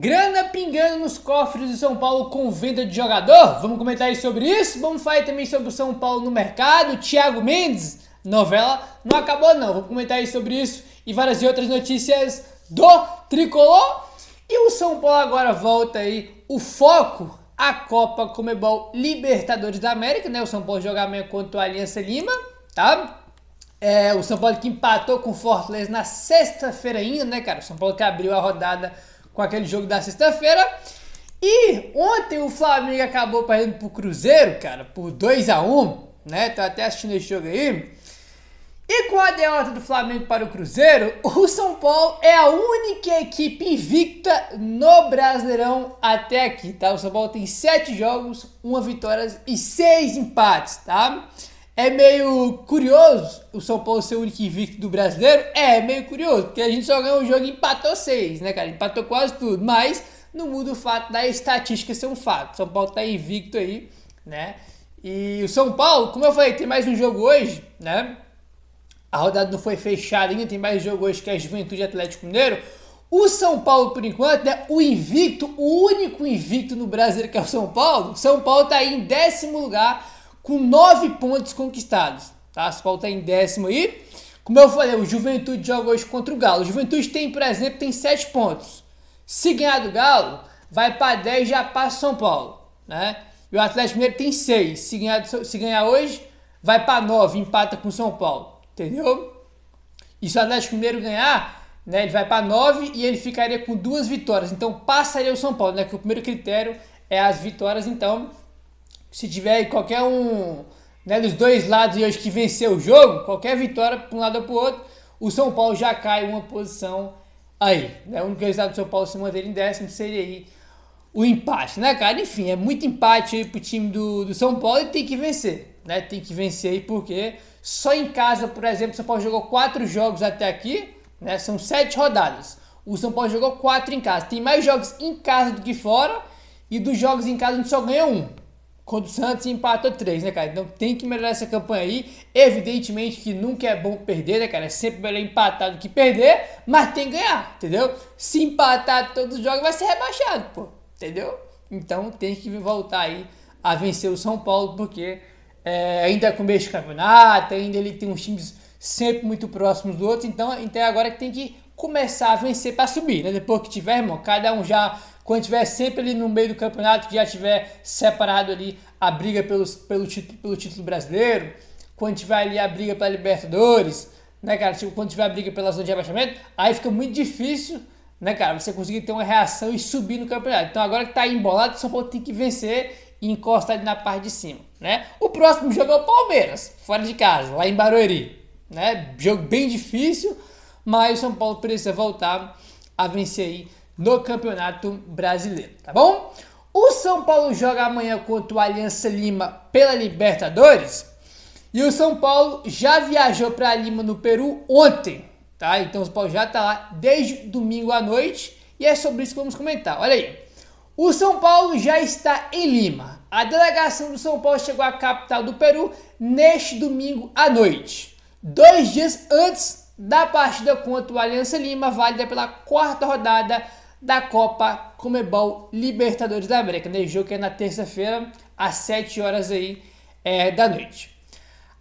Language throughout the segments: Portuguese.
Grana pingando nos cofres do São Paulo com venda de jogador? Vamos comentar aí sobre isso? Vamos falar também sobre o São Paulo no mercado, Thiago Mendes, novela não acabou não. Vamos comentar aí sobre isso e várias outras notícias do Tricolor. E o São Paulo agora volta aí o foco à Copa Conmebol Libertadores da América, né? O São Paulo joga amanhã contra o Aliança Lima, tá? O São Paulo que empatou com o Fortaleza na sexta-feira ainda, né, cara? O São Paulo que abriu a rodada com aquele jogo da sexta-feira. E ontem o Flamengo acabou perdendo pro Cruzeiro, cara, por 2-1, né? Tô até assistindo esse jogo aí. E com a derrota do Flamengo para o Cruzeiro, o São Paulo é a única equipe invicta no Brasileirão até aqui, tá? O São Paulo tem 7 jogos, 1 vitória e 6 empates, tá? É meio curioso o São Paulo ser o único invicto do Brasileiro? É meio curioso, porque a gente só ganhou um jogo e empatou 6, né, cara? Empatou quase tudo, mas não muda o fato da estatística ser um fato. O São Paulo tá invicto aí, né? E o São Paulo, como eu falei, tem mais um jogo hoje, né? A rodada não foi fechada ainda, tem mais jogo hoje que é a Juventude Atlético Mineiro. O São Paulo, por enquanto, né, o invicto, o único invicto no Brasileiro que é o São Paulo. São Paulo tá aí em 10º lugar com 9 pontos conquistados, tá? O São Paulo tá em 10º aí. Como eu falei, o Juventude joga hoje contra o Galo. O Juventude tem, por exemplo, tem 7 pontos. Se ganhar do Galo, vai para 10 já passa o São Paulo, né? E o Atlético Mineiro tem 6. Se ganhar hoje, vai para 9, empata com o São Paulo. Entendeu? E se o Atlético Mineiro ganhar, né, ele vai para 9 e ele ficaria com 2 vitórias. Então passaria o São Paulo, né? Que o primeiro critério é as vitórias. Então, se tiver qualquer um, né, dos dois lados e hoje que vencer o jogo, qualquer vitória para um lado ou para o outro, o São Paulo já cai uma posição aí, né? O único resultado do São Paulo se manter em 10º seria aí o empate, né, cara? Enfim, é muito empate aí pro time do São Paulo e tem que vencer, né? Tem que vencer aí porque só em casa, por exemplo, o São Paulo jogou 4 jogos até aqui, né? São 7 rodadas. O São Paulo jogou 4 em casa. Tem mais jogos em casa do que fora e dos jogos em casa a gente só ganha 1. Contra o Santos empatou 3, né, cara? Então tem que melhorar essa campanha aí. Evidentemente que nunca é bom perder, né, cara? É sempre melhor empatar do que perder, mas tem que ganhar, entendeu? Se empatar todos os jogos vai ser rebaixado, pô. Entendeu? Então tem que voltar aí a vencer o São Paulo, porque ainda é começo de campeonato, ainda ele tem uns times sempre muito próximos do outro, então agora que tem que começar a vencer para subir, né? Depois que tiver, irmão, cada um já, quando tiver sempre ali no meio do campeonato, que já tiver separado ali a briga pelo título brasileiro, quando tiver ali a briga pela Libertadores, né, cara? Tipo, quando tiver a briga pela zona de rebaixamento, aí fica muito difícil, né, cara, você conseguir ter uma reação e subir no campeonato. Então agora que tá embolado, o São Paulo tem que vencer e encostar ali na parte de cima, né? O próximo jogo é o Palmeiras, fora de casa, lá em Barueri, né? Jogo bem difícil, mas o São Paulo precisa voltar a vencer aí no Campeonato Brasileiro, tá bom? O São Paulo joga amanhã contra o Aliança Lima pela Libertadores e o São Paulo já viajou para Lima, no Peru, ontem. Tá? Então o São Paulo já está lá desde domingo à noite e é sobre isso que vamos comentar. Olha aí, o São Paulo já está em Lima. A delegação do São Paulo chegou à capital do Peru neste domingo à noite, 2 dias antes da partida contra o Aliança Lima, válida pela 4ª rodada da Copa Conmebol Libertadores da América, né? Jogo que é na terça-feira às 7 horas aí da noite.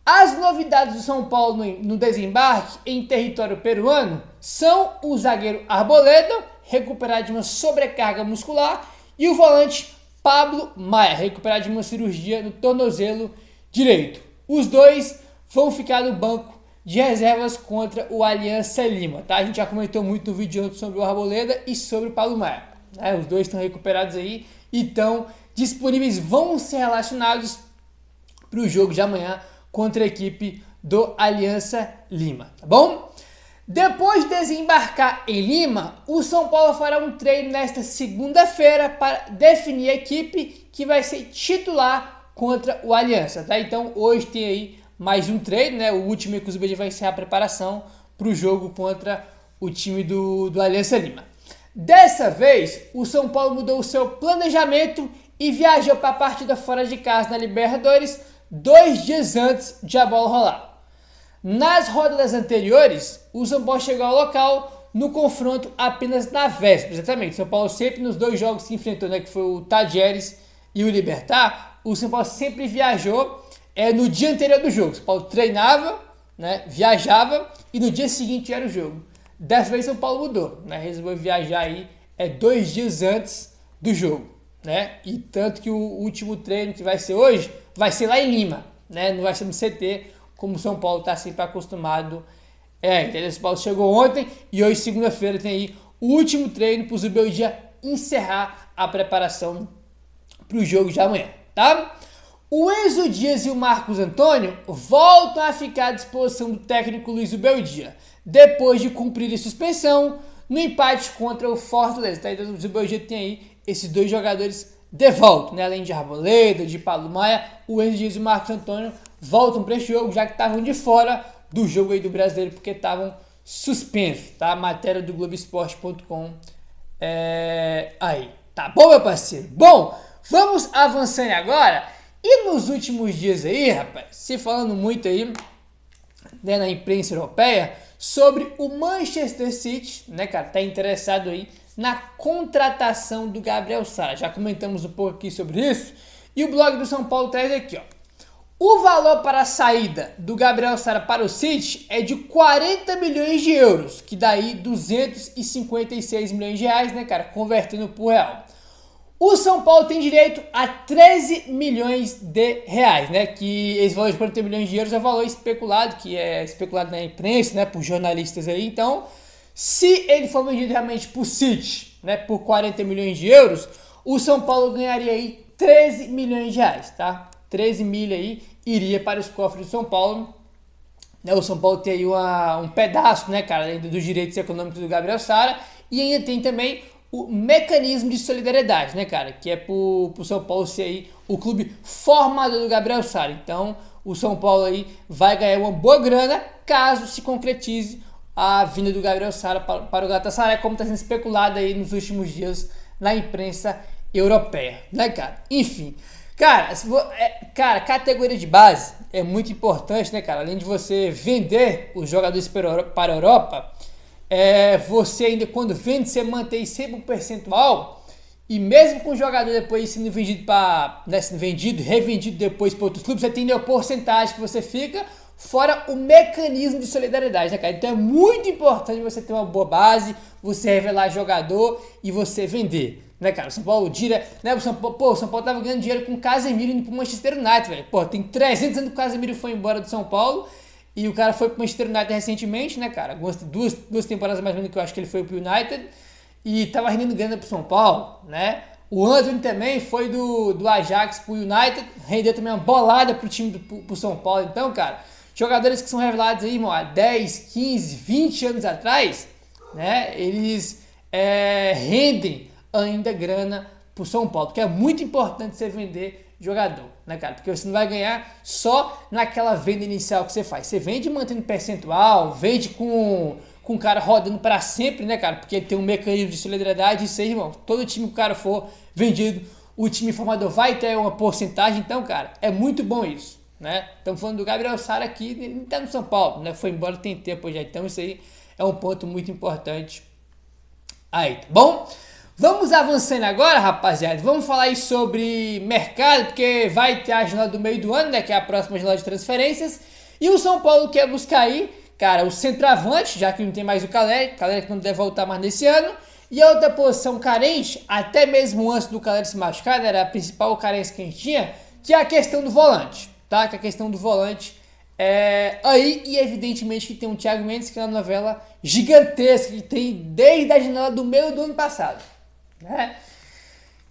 As novidades do São Paulo no desembarque em território peruano são o zagueiro Arboleda, recuperado de uma sobrecarga muscular, e o volante Pablo Maia, recuperado de uma cirurgia no tornozelo direito. Os dois vão ficar no banco de reservas contra o Aliança Lima, tá? A gente já comentou muito no vídeo ontem sobre o Arboleda e sobre o Pablo Maia, né? Os dois estão recuperados aí e estão disponíveis, vão ser relacionados para o jogo de amanhã contra a equipe do Aliança Lima, tá bom? Depois de desembarcar em Lima, o São Paulo fará um treino nesta segunda-feira para definir a equipe que vai ser titular contra o Aliança, tá? Então hoje tem aí mais um treino, né? O último, inclusive, vai ser a preparação para o jogo contra o time do Aliança Lima. Dessa vez, o São Paulo mudou o seu planejamento e viajou para a partida fora de casa na Libertadores 2 dias antes de a bola rolar. Nas rodadas anteriores, o São Paulo chegou ao local no confronto apenas na véspera, exatamente. São Paulo sempre nos 2 jogos que enfrentou, né, que foi o Tajeres e o Libertad, o São Paulo sempre viajou no dia anterior do jogo. São Paulo treinava, né, viajava e no dia seguinte era o jogo. Dessa vez São Paulo mudou, né, resolveu viajar aí 2 dias antes do jogo, né, e tanto que o último treino que vai ser hoje vai ser lá em Lima, né, não vai ser no CT, como o São Paulo está sempre acostumado. Entendeu? O São Paulo chegou ontem e hoje, segunda-feira, tem aí o último treino para o Zubeldia encerrar a preparação para o jogo de amanhã, tá? O Enzo Dias e o Marcos Antônio voltam a ficar à disposição do técnico Luiz Zubeldia, depois de cumprir a suspensão no empate contra o Fortaleza, tá? Então o Zubeldia tem aí esses 2 jogadores de volta, né? Além de Arboleda, de Paulo Maia, o Enzo Dias e o Marcos Antônio voltam para este jogo, já que estavam de fora do jogo aí do Brasileiro, porque estavam suspensos, tá? Matéria do Globoesporte.com aí. Tá bom, meu parceiro? Bom, vamos avançando agora. E nos últimos dias aí, rapaz, se falando muito aí, né, na imprensa europeia, sobre o Manchester City, né, cara, tá interessado aí na contratação do Gabriel Sara. Já comentamos um pouco aqui sobre isso. E o blog do São Paulo traz aqui, ó. O valor para a saída do Gabriel Sara para o City é de 40 milhões de euros, que dá aí 256 milhões de reais, né, cara, convertendo para o real. O São Paulo tem direito a 13 milhões de reais, né, que esse valor de 40 milhões de euros é o valor especulado, que é especulado na imprensa, né, por jornalistas aí. Então, se ele for vendido realmente para o City, né, por 40 milhões de euros, o São Paulo ganharia aí 13 milhões de reais, tá? 13 mil aí iria para os cofres do São Paulo. O São Paulo tem aí um pedaço, né, cara, ainda dos direitos econômicos do Gabriel Sara, e ainda tem também o mecanismo de solidariedade, né, cara, que é pro São Paulo ser aí o clube formador do Gabriel Sara. Então, o São Paulo aí vai ganhar uma boa grana caso se concretize a vinda do Gabriel Sara para o Galatasaray, como está sendo especulado aí nos últimos dias na imprensa europeia, né, cara? Enfim, cara, categoria de base é muito importante, né, cara? Além de você vender os jogadores para a Europa, você ainda, quando vende, você mantém sempre um percentual, e mesmo com o jogador depois sendo vendido revendido depois para outros clubes, você tem a porcentagem que você fica, fora o mecanismo de solidariedade, né, cara? Então é muito importante você ter uma boa base, você revelar jogador e você vender, né, cara? O São Paulo, né, o São Paulo tava ganhando dinheiro com o Casemiro indo pro Manchester United, velho. Pô, tem 300 anos que o Casemiro foi embora do São Paulo e o cara foi pro Manchester United recentemente, né, cara? Duas temporadas mais ou menos que eu acho que ele foi pro United e tava rendendo grana pro São Paulo, né? O Antony também foi do Ajax pro United, rendeu também uma bolada pro time pro São Paulo. Então, cara, jogadores que são revelados aí, irmão, há 10, 15, 20 anos atrás, né, eles rendem ainda grana pro São Paulo, porque é muito importante você vender jogador, né, cara? Porque você não vai ganhar só naquela venda inicial que você faz. Você vende mantendo percentual, vende com o cara rodando para sempre, né, cara? Porque ele tem um mecanismo de solidariedade. Isso aí, irmão, todo time que o cara for vendido, o time formador vai ter uma porcentagem. Então, cara, é muito bom isso, né? Estamos falando do Gabriel Sara aqui, ele não tá no São Paulo, né? Foi embora tem tempo já. Então, isso aí é um ponto muito importante aí, tá bom? Vamos avançando agora, rapaziada. Vamos falar aí sobre mercado, porque vai ter a janela do meio do ano, né? Que é a próxima janela de transferências. E o São Paulo quer buscar aí, cara, o centroavante, já que não tem mais o Caleri que não deve voltar mais nesse ano. E a outra posição carente, até mesmo antes do Caleri se machucar, né, era a principal carência que a gente tinha, que é a questão do volante, tá? Que a questão do volante aí, e evidentemente que tem um Thiago Mendes, que é uma novela gigantesca, que tem desde a janela do meio do ano passado. Né?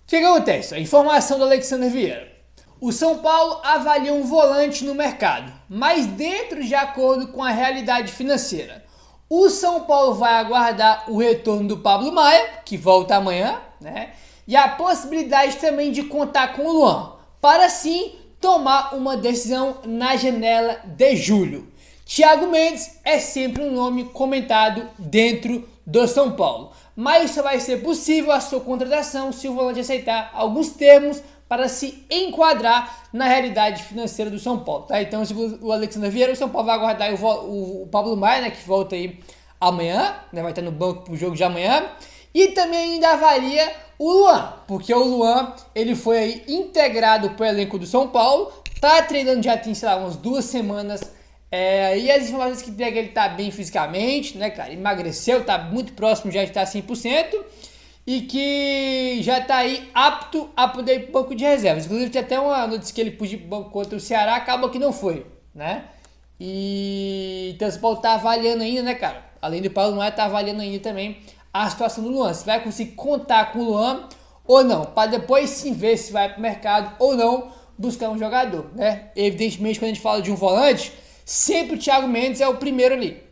O que acontece? A informação do Alexander Vieira. O São Paulo avalia um volante no mercado, mas dentro de acordo com a realidade financeira. O São Paulo vai aguardar o retorno do Pablo Maia, que volta amanhã, né? E a possibilidade também de contar com o Luan, para assim tomar uma decisão na janela de julho. Thiago Mendes é sempre um nome comentado dentro do São Paulo, mas só vai ser possível a sua contratação se o volante aceitar alguns termos para se enquadrar na realidade financeira do São Paulo, tá? Então, segundo o Alexander Vieira, o São Paulo vai aguardar o Pablo Maia, né, que volta aí amanhã, né? Vai estar no banco pro jogo de amanhã. E também ainda avalia o Luan, porque o Luan, ele foi aí integrado pro elenco do São Paulo, tá treinando já tem, sei lá, umas 2 semanas, e as informações que tem é que ele tá bem fisicamente, né, cara, emagreceu, tá muito próximo já de estar 100%, e que já tá aí apto a poder ir pro banco de reservas. Inclusive tem até uma notícia que ele podia ir pro banco contra o Ceará, acaba que não foi, né, e então o São Paulo tá avaliando ainda, né, cara, além do Paulo Noé, tá avaliando ainda também a situação do Luan, se vai conseguir contar com o Luan ou não, para depois sim ver se vai para o mercado ou não buscar um jogador, né? Evidentemente, quando a gente fala de um volante, sempre o Thiago Mendes é o primeiro ali.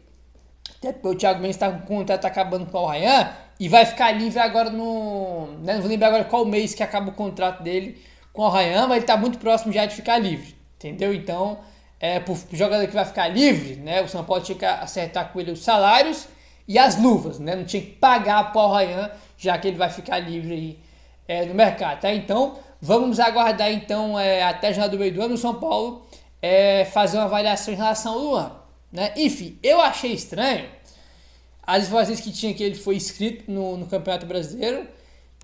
Até porque o Thiago Mendes está com o contrato acabando com o Ryan e vai ficar livre agora no... Né? Não vou lembrar agora qual mês que acaba o contrato dele com o Ryan, mas ele está muito próximo já de ficar livre, entendeu? Então, pro jogador que vai ficar livre, né? O São Paulo tinha que acertar com ele os salários e as luvas, né? Não tinha que pagar para o Ryan, já que ele vai ficar livre aí no mercado, tá? Então, vamos aguardar então até a jornada do meio do ano o São Paulo fazer uma avaliação em relação ao Luan, né? Enfim, eu achei estranho as informações que tinha que ele foi inscrito no Campeonato Brasileiro,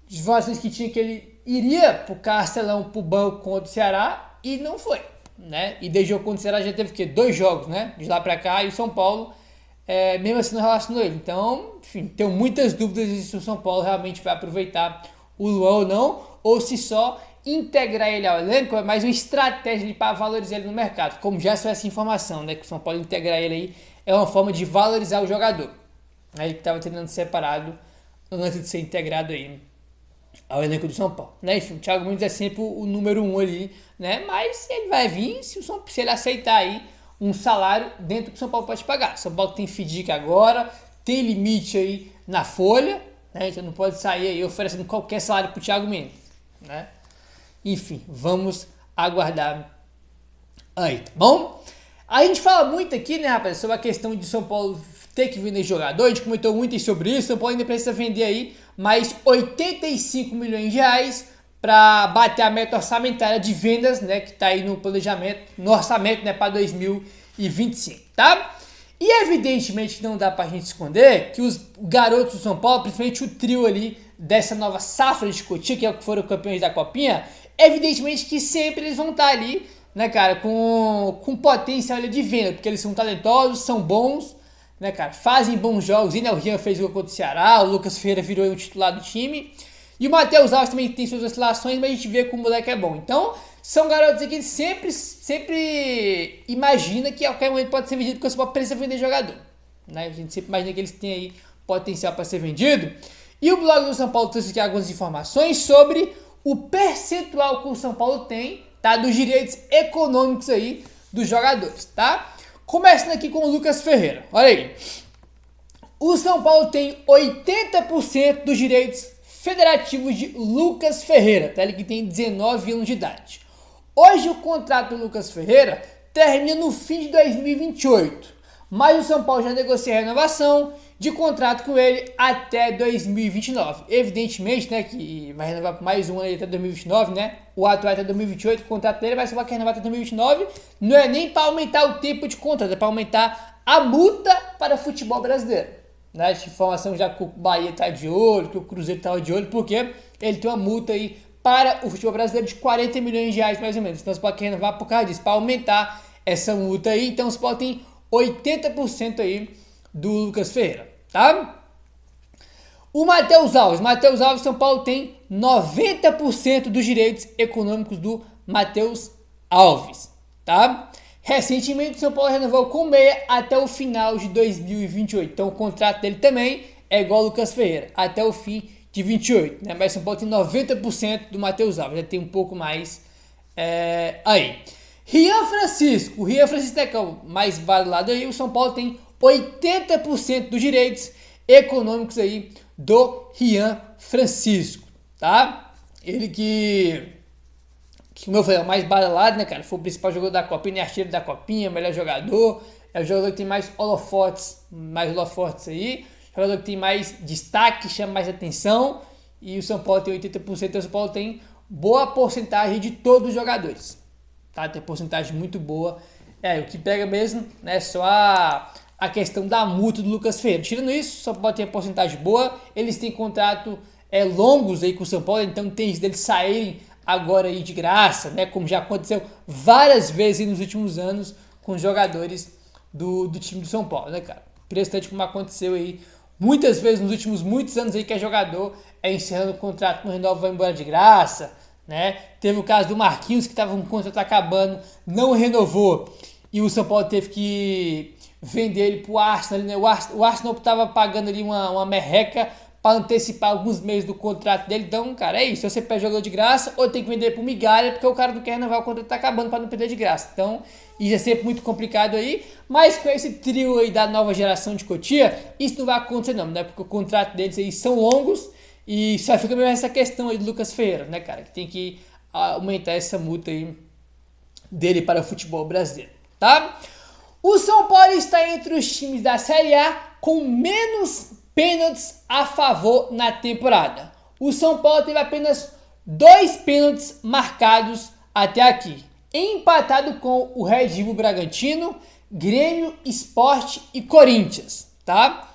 as informações que tinha que ele iria pro Castelão, pro banco contra o Ceará e não foi, né? E desde o jogo contra o Ceará já teve o quê? 2 jogos, né? De lá para cá, e o São Paulo mesmo assim não relacionou ele. Então, enfim, tenho muitas dúvidas se o São Paulo realmente vai aproveitar o Luan ou não, ou se só integrar ele ao elenco é mais uma estratégia para valorizar ele no mercado. Como já saiu essa informação, né, que o São Paulo integrar ele aí é uma forma de valorizar o jogador. Ele que estava treinando separado antes de ser integrado aí ao elenco do São Paulo, né? Enfim, o Thiago Mendes é sempre o número 1 ali, né? Mas ele vai vir se ele aceitar aí um salário dentro que o São Paulo pode pagar. O São Paulo tem FDIC agora, tem limite aí na folha, né? Então não pode sair aí oferecendo qualquer salário para o Thiago Mendes, né? Enfim, vamos aguardar aí, tá bom? A gente fala muito aqui, né, rapaz, sobre a questão de São Paulo ter que vender jogador, a gente comentou muito sobre isso. São Paulo ainda precisa vender aí mais 85 milhões de reais para bater a meta orçamentária de vendas, né, que está aí no planejamento, no orçamento, né, para 2025, tá? E evidentemente não dá para a gente esconder que os garotos do São Paulo, principalmente o trio ali dessa nova safra de Cotia, que é o que foram campeões da Copinha, evidentemente que sempre eles vão estar ali, né, cara, com potencial de venda, porque eles são talentosos, são bons, né, cara, fazem bons jogos, e né, o Rian fez o gol contra o Ceará, o Lucas Ferreira virou o titular do time, e o Matheus Alves também tem suas oscilações, mas a gente vê como o moleque é bom. Então, são garotos que ele sempre imagina que a qualquer momento pode ser vendido, porque o São Paulo precisa vender jogador, né? A gente sempre imagina que eles têm aí potencial para ser vendido. E o blog do São Paulo trouxe aqui algumas informações sobre o percentual que o São Paulo tem, tá, dos direitos econômicos aí dos jogadores, tá? Começando aqui com o Lucas Ferreira, olha aí. O São Paulo tem 80% dos direitos federativos de Lucas Ferreira, tá? Ele que tem 19 anos de idade. Hoje o contrato do Lucas Ferreira termina no fim de 2028, mas o São Paulo já negocia a renovação de contrato com ele até 2029. Evidentemente, né, que vai renovar por mais um ano até 2029, né? O atual até 2028, o contrato dele vai ser para renovar até 2029. Não é nem para aumentar o tempo de contrato, é para aumentar a multa para o futebol brasileiro. Né, essa informação já que o Bahia está de olho, que o Cruzeiro está de olho, porque ele tem uma multa aí para o futebol brasileiro de 40 milhões de reais mais ou menos. Então você pode renovar por causa disso, para aumentar essa multa aí. Então você pode ter 80% aí do Lucas Ferreira, tá? O Matheus Alves, São Paulo tem 90% dos direitos econômicos do Matheus Alves, tá? Recentemente, o São Paulo renovou com o meia até o final de 2028. Então, o contrato dele também é igual ao Lucas Ferreira, até o fim de 28. Né? Mas o São Paulo tem 90% do Matheus Alves, já tem um pouco mais aí. Rian Francisco é que é o mais valorado aí. O São Paulo tem 80% dos direitos econômicos aí do Rian Francisco, tá? Ele como eu falei, é o mais badalado, né, cara? Foi o principal jogador da Copinha, artilheiro da Copinha, melhor jogador. É o jogador que tem mais holofotes aí. Jogador que tem mais destaque, chama mais atenção. E o São Paulo tem 80%, então o São Paulo tem boa porcentagem de todos os jogadores. Tá? Tem porcentagem muito boa. O que pega mesmo, né, só a a questão da multa do Lucas Ferreira. Tirando isso, o São Paulo tem a porcentagem boa, eles têm contrato longos aí com o São Paulo, então tem isso deles saírem agora aí de graça, né? Como já aconteceu várias vezes nos últimos anos com os jogadores do time do São Paulo, né, cara? Impressionante como aconteceu aí muitas vezes nos últimos muitos anos aí que é jogador encerrando o contrato, não renova, vai embora de graça, né? Teve o caso do Marquinhos, que estava com o contrato acabando, não renovou, e o São Paulo teve que vender ele pro Arsenal, né? O Arsenal estava pagando ali uma merreca para antecipar alguns meses do contrato dele. Então, cara, é isso. Se você pede jogador de graça, ou tem que vender por migalha, porque o cara não quer renovar, o contrato tá acabando para não perder de graça. Então, isso é sempre muito complicado aí. Mas com esse trio aí da nova geração de Cotia, isso não vai acontecer não, né? Porque o contrato deles aí são longos e só fica mesmo essa questão aí do Lucas Ferreira, né, cara? Que tem que aumentar essa multa aí dele para o futebol brasileiro, tá? O São Paulo está entre os times da Série A com menos pênaltis a favor na temporada. O São Paulo teve apenas 2 pênaltis marcados até aqui, empatado com o Red Bull Bragantino, Grêmio, Sport e Corinthians, tá?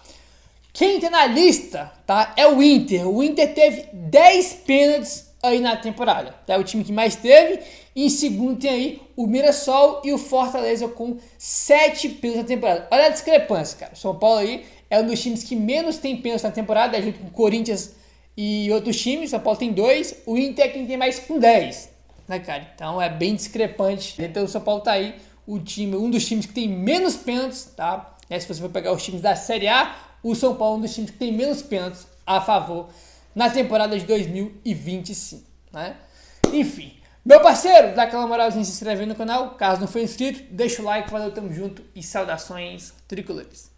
Quem tá na lista, tá, é o Inter. O Inter teve 10 pênaltis aí na temporada, tá? É o time que mais teve. E em segundo tem aí o Mirassol e o Fortaleza com 7 pênaltis na temporada. Olha a discrepância, cara. O São Paulo aí é um dos times que menos tem pênaltis na temporada, junto com o Corinthians e outros times. O São Paulo tem 2, o Inter é quem tem mais com 10, né, cara? Então é bem discrepante. Então o São Paulo tá aí, um dos times que tem menos pênaltis, tá? Se você for pegar os times da Série A, o São Paulo é um dos times que tem menos pênaltis a favor na temporada de 2025, né? Enfim, meu parceiro, dá aquela moralzinha, se inscreve no canal, caso não for inscrito, deixa o like, valeu, tamo junto e saudações tricolores.